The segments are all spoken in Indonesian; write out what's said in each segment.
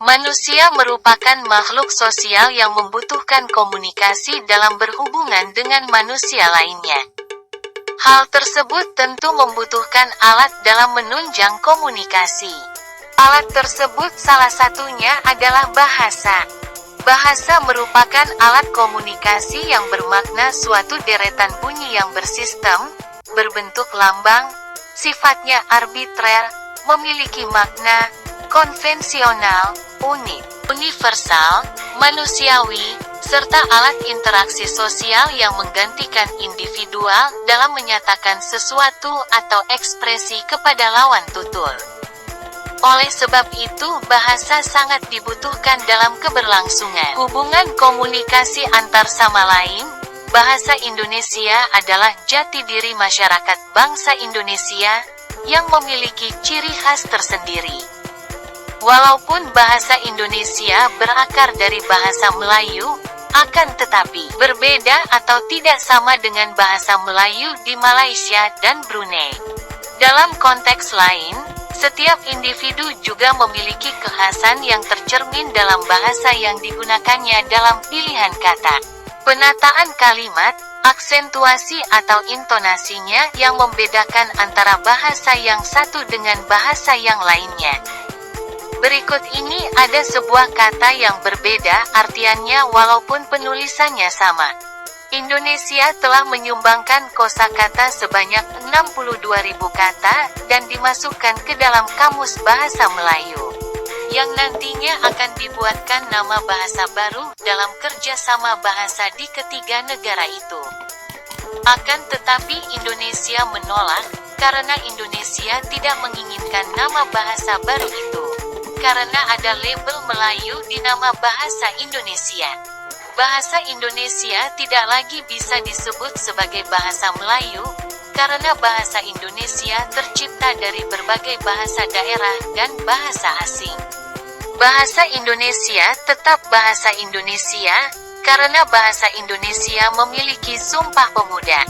Manusia merupakan makhluk sosial yang membutuhkan komunikasi dalam berhubungan dengan manusia lainnya. Hal tersebut tentu membutuhkan alat dalam menunjang komunikasi. Alat tersebut salah satunya adalah bahasa. Bahasa merupakan alat komunikasi yang bermakna suatu deretan bunyi yang bersistem, berbentuk lambang, sifatnya arbitrer, memiliki makna konvensional, unik, universal, manusiawi, serta alat interaksi sosial yang menggantikan individual dalam menyatakan sesuatu atau ekspresi kepada lawan tutur. Oleh sebab itu, bahasa sangat dibutuhkan dalam keberlangsungan hubungan komunikasi antar sama lain. Bahasa Indonesia adalah jati diri masyarakat bangsa Indonesia yang memiliki ciri khas tersendiri. Walaupun bahasa Indonesia berakar dari bahasa Melayu, akan tetapi berbeda atau tidak sama dengan bahasa Melayu di Malaysia dan Brunei. Dalam konteks lain, setiap individu juga memiliki kekhasan yang tercermin dalam bahasa yang digunakannya dalam pilihan kata, penataan kalimat, aksentuasi atau intonasinya yang membedakan antara bahasa yang satu dengan bahasa yang lainnya. Berikut ini ada sebuah kata yang berbeda artiannya walaupun penulisannya sama. Indonesia telah menyumbangkan kosakata sebanyak 62.000 kata dan dimasukkan ke dalam Kamus Bahasa Melayu, yang nantinya akan dibuatkan nama bahasa baru dalam kerjasama bahasa di ketiga negara itu. Akan tetapi Indonesia menolak, karena Indonesia tidak menginginkan nama bahasa baru itu. Karena ada label Melayu di nama bahasa Indonesia. Bahasa Indonesia tidak lagi bisa disebut sebagai bahasa Melayu, karena bahasa Indonesia tercipta dari berbagai bahasa daerah dan bahasa asing. Bahasa Indonesia tetap bahasa Indonesia, karena bahasa Indonesia memiliki Sumpah Pemuda.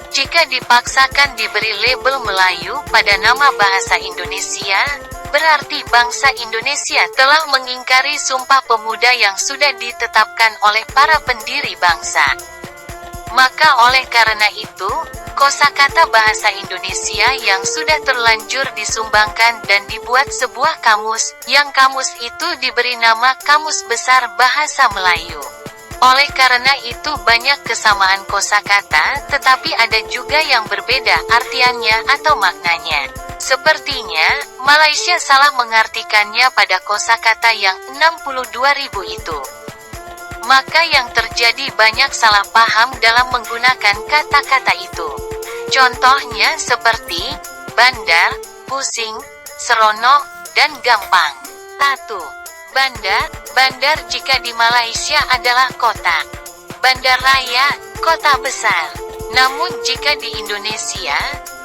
Jika dipaksakan diberi label Melayu pada nama bahasa Indonesia, berarti bangsa Indonesia telah mengingkari Sumpah Pemuda yang sudah ditetapkan oleh para pendiri bangsa. Maka oleh karena itu, kosakata bahasa Indonesia yang sudah terlanjur disumbangkan dan dibuat sebuah kamus, yang kamus itu diberi nama Kamus Besar Bahasa Melayu. Oleh karena itu banyak kesamaan kosakata, tetapi ada juga yang berbeda artiannya atau maknanya. Sepertinya, Malaysia salah mengartikannya pada kosakata yang 62.000 itu. Maka yang terjadi banyak salah paham dalam menggunakan kata-kata itu. Contohnya seperti bandar, pusing, seronok, dan gampang. 1. Bandar jika di Malaysia adalah kota. Bandar raya, kota besar. Namun jika di Indonesia,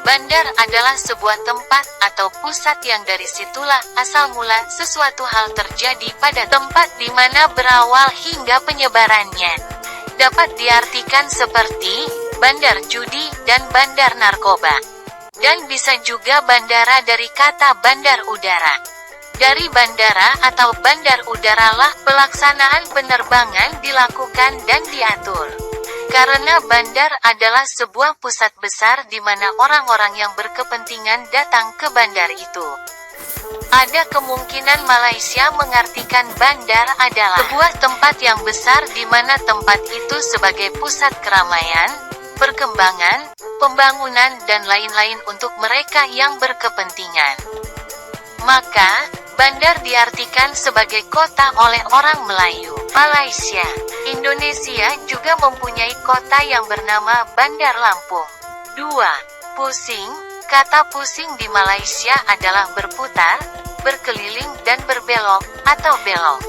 bandar adalah sebuah tempat atau pusat yang dari situlah asal mula sesuatu hal terjadi pada tempat di mana berawal hingga penyebarannya. Dapat diartikan seperti bandar judi dan bandar narkoba. Dan bisa juga bandara dari kata bandar udara. Dari bandara atau bandar udaralah pelaksanaan penerbangan dilakukan dan diatur. Karena bandar adalah sebuah pusat besar di mana orang-orang yang berkepentingan datang ke bandar itu. Ada kemungkinan Malaysia mengartikan bandar adalah sebuah tempat yang besar di mana tempat itu sebagai pusat keramaian, perkembangan, pembangunan dan lain-lain untuk mereka yang berkepentingan. Maka, bandar diartikan sebagai kota oleh orang Melayu. Malaysia. Indonesia juga mempunyai kota yang bernama Bandar Lampung. 2. Pusing. Kata pusing di Malaysia adalah berputar, berkeliling dan berbelok, atau belok.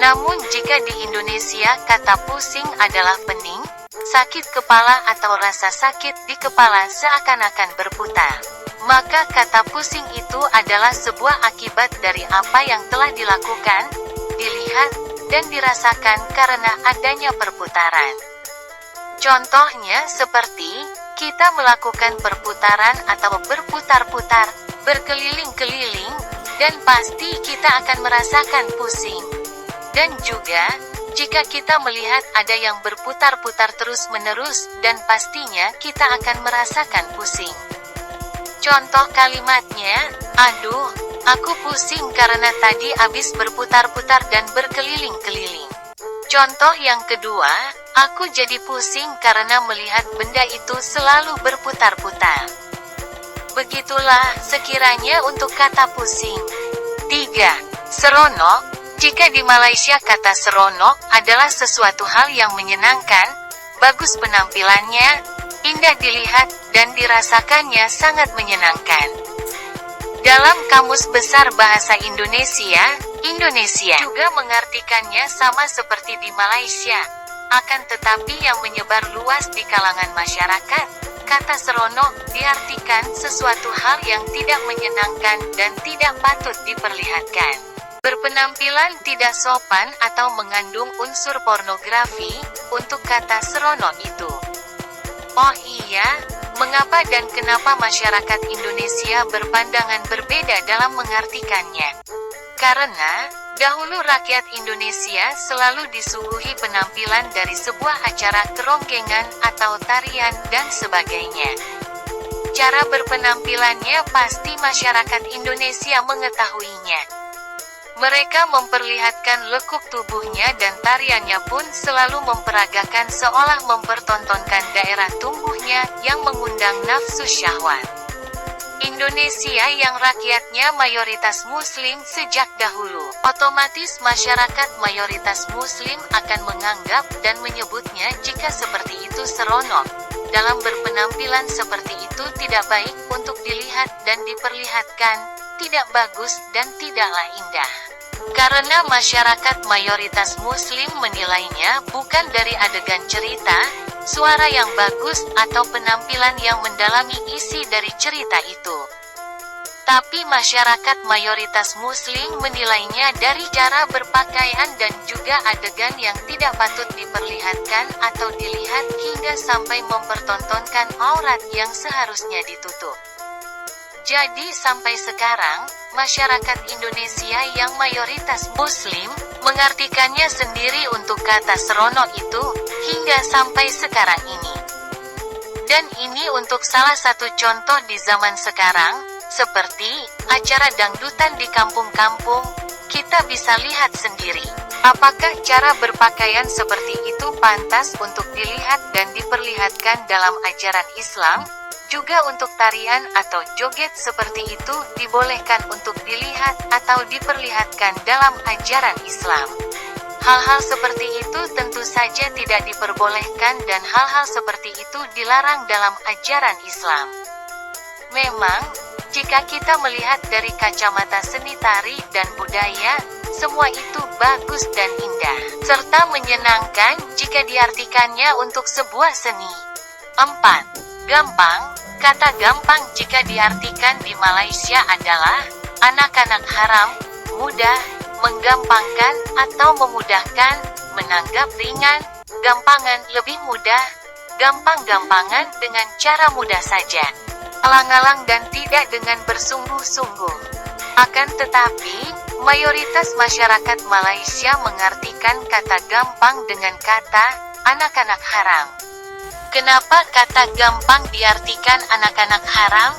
Namun jika di Indonesia kata pusing adalah pening, sakit kepala atau rasa sakit di kepala seakan-akan berputar. Maka kata pusing itu adalah sebuah akibat dari apa yang telah dilakukan, dilihat, dan dirasakan karena adanya perputaran. Contohnya seperti, kita melakukan perputaran atau berputar-putar, berkeliling-keliling, dan pasti kita akan merasakan pusing. Dan juga, jika kita melihat ada yang berputar-putar terus-menerus, dan pastinya kita akan merasakan pusing. Contoh kalimatnya, aduh, aku pusing karena tadi habis berputar-putar dan berkeliling-keliling. Contoh yang kedua, aku jadi pusing karena melihat benda itu selalu berputar-putar. Begitulah sekiranya untuk kata pusing. 3. Seronok. Jika di Malaysia kata seronok adalah sesuatu hal yang menyenangkan, bagus penampilannya, indah dilihat, dan dirasakannya sangat menyenangkan. Dalam Kamus Besar Bahasa Indonesia, Indonesia juga mengartikannya sama seperti di Malaysia. Akan tetapi yang menyebar luas di kalangan masyarakat, kata seronok diartikan sesuatu hal yang tidak menyenangkan dan tidak patut diperlihatkan. Berpenampilan tidak sopan atau mengandung unsur pornografi, untuk kata seronok itu. Oh iya, mengapa dan kenapa masyarakat Indonesia berpandangan berbeda dalam mengartikannya? Karena, dahulu rakyat Indonesia selalu disuguhi penampilan dari sebuah acara kerongkengan atau tarian dan sebagainya. Cara berpenampilannya pasti masyarakat Indonesia mengetahuinya. Mereka memperlihatkan lekuk tubuhnya dan tariannya pun selalu memperagakan seolah mempertontonkan daerah tumbuhnya yang mengundang nafsu syahwat. Indonesia yang rakyatnya mayoritas muslim sejak dahulu, otomatis masyarakat mayoritas muslim akan menganggap dan menyebutnya jika seperti itu seronok. Dalam berpenampilan seperti itu tidak baik untuk dilihat dan diperlihatkan, tidak bagus dan tidaklah indah. Karena masyarakat mayoritas muslim menilainya bukan dari adegan cerita, suara yang bagus atau penampilan yang mendalami isi dari cerita itu. Tapi masyarakat mayoritas muslim menilainya dari cara berpakaian dan juga adegan yang tidak patut diperlihatkan atau dilihat hingga sampai mempertontonkan aurat yang seharusnya ditutup. Jadi sampai sekarang, masyarakat Indonesia yang mayoritas muslim, mengartikannya sendiri untuk kata seronok itu, hingga sampai sekarang ini. Dan ini untuk salah satu contoh di zaman sekarang, seperti acara dangdutan di kampung-kampung, kita bisa lihat sendiri. Apakah cara berpakaian seperti itu pantas untuk dilihat dan diperlihatkan dalam ajaran Islam? Juga untuk tarian atau joget seperti itu dibolehkan untuk dilihat atau diperlihatkan dalam ajaran Islam. Hal-hal seperti itu tentu saja tidak diperbolehkan dan hal-hal seperti itu dilarang dalam ajaran Islam. Memang, jika kita melihat dari kacamata seni tari dan budaya, semua itu bagus dan indah, serta menyenangkan jika diartikannya untuk sebuah seni. 4. Gampang. Kata gampang jika diartikan di Malaysia adalah anak-anak haram, mudah, menggampangkan atau memudahkan, menanggap ringan, gampangan lebih mudah, gampang-gampangan dengan cara mudah saja, alang-alang dan tidak dengan bersungguh-sungguh. Akan tetapi, mayoritas masyarakat Malaysia mengartikan kata gampang dengan kata anak-anak haram. Kenapa kata gampang diartikan anak-anak haram?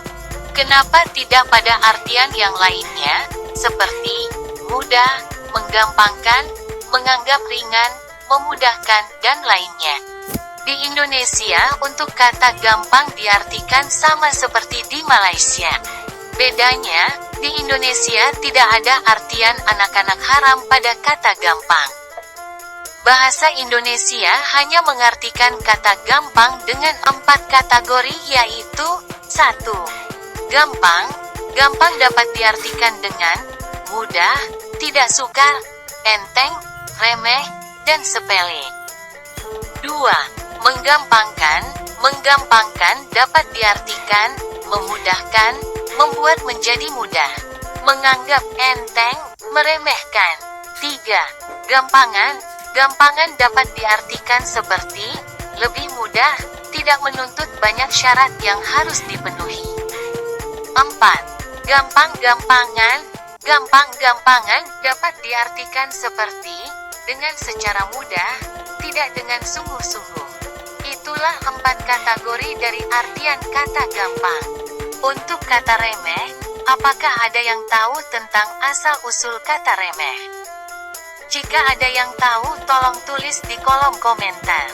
Kenapa tidak pada artian yang lainnya, seperti mudah, menggampangkan, menganggap ringan, memudahkan, dan lainnya? Di Indonesia, untuk kata gampang diartikan sama seperti di Malaysia. Bedanya, di Indonesia tidak ada artian anak-anak haram pada kata gampang. Bahasa Indonesia hanya mengartikan kata gampang dengan 4 kategori yaitu 1. Gampang. Gampang dapat diartikan dengan mudah, tidak sukar, enteng, remeh, dan sepele. 2. Menggampangkan. Menggampangkan dapat diartikan memudahkan, membuat menjadi mudah, menganggap enteng, meremehkan. 3. Gampangan. Gampangan dapat diartikan seperti lebih mudah, tidak menuntut banyak syarat yang harus dipenuhi. 4. Gampang-gampangan. Gampang-gampangan dapat diartikan seperti dengan secara mudah, tidak dengan sungguh-sungguh. Itulah 4 kategori dari artian kata gampang. Untuk kata remeh, apakah ada yang tahu tentang asal-usul kata remeh? Jika ada yang tahu, tolong tulis di kolom komentar.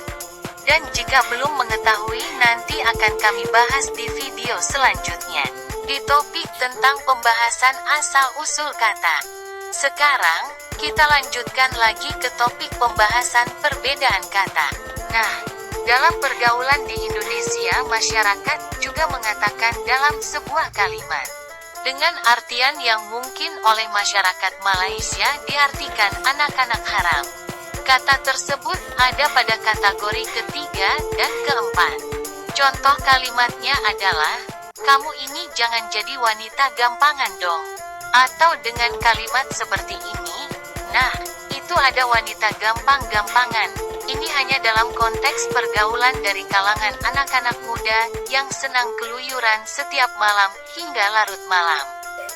Dan jika belum mengetahui, nanti akan kami bahas di video selanjutnya, di topik tentang pembahasan asal-usul kata. Sekarang, kita lanjutkan lagi ke topik pembahasan perbedaan kata. Nah, dalam pergaulan di Indonesia, masyarakat juga mengatakan dalam sebuah kalimat dengan artian yang mungkin oleh masyarakat Malaysia diartikan anak-anak haram. Kata tersebut ada pada kategori ketiga dan keempat. Contoh kalimatnya adalah, kamu ini jangan jadi wanita gampangan dong. Atau dengan kalimat seperti ini, nah, itu ada wanita gampang-gampangan. Ini hanya dalam konteks pergaulan dari kalangan anak-anak muda yang senang keluyuran setiap malam hingga larut malam.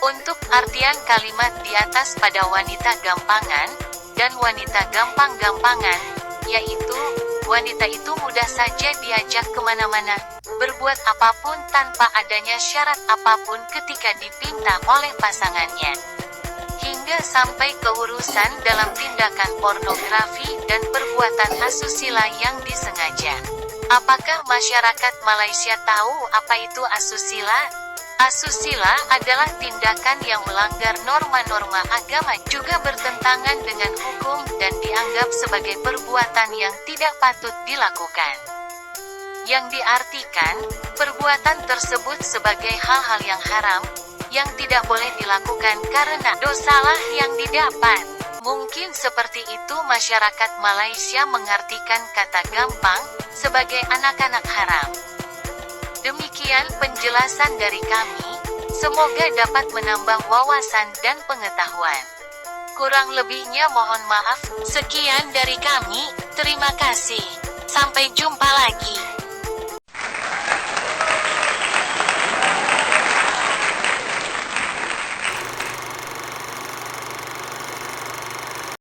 Untuk artian kalimat di atas pada wanita gampangan dan wanita gampang-gampangan, yaitu, wanita itu mudah saja diajak kemana-mana, berbuat apapun tanpa adanya syarat apapun ketika dipinta oleh pasangannya. Hingga sampai ke urusan dalam tindakan pornografi dan perbuatan asusila yang disengaja. Apakah masyarakat Malaysia tahu apa itu asusila? Asusila adalah tindakan yang melanggar norma-norma agama, juga bertentangan dengan hukum dan dianggap sebagai perbuatan yang tidak patut dilakukan. Yang diartikan, perbuatan tersebut sebagai hal-hal yang haram, yang tidak boleh dilakukan karena dosalah yang didapat. Mungkin seperti itu masyarakat Malaysia mengartikan kata gampang sebagai anak-anak haram. Demikian penjelasan dari kami, semoga dapat menambah wawasan dan pengetahuan. Kurang lebihnya mohon maaf. Sekian dari kami, terima kasih. Sampai jumpa lagi.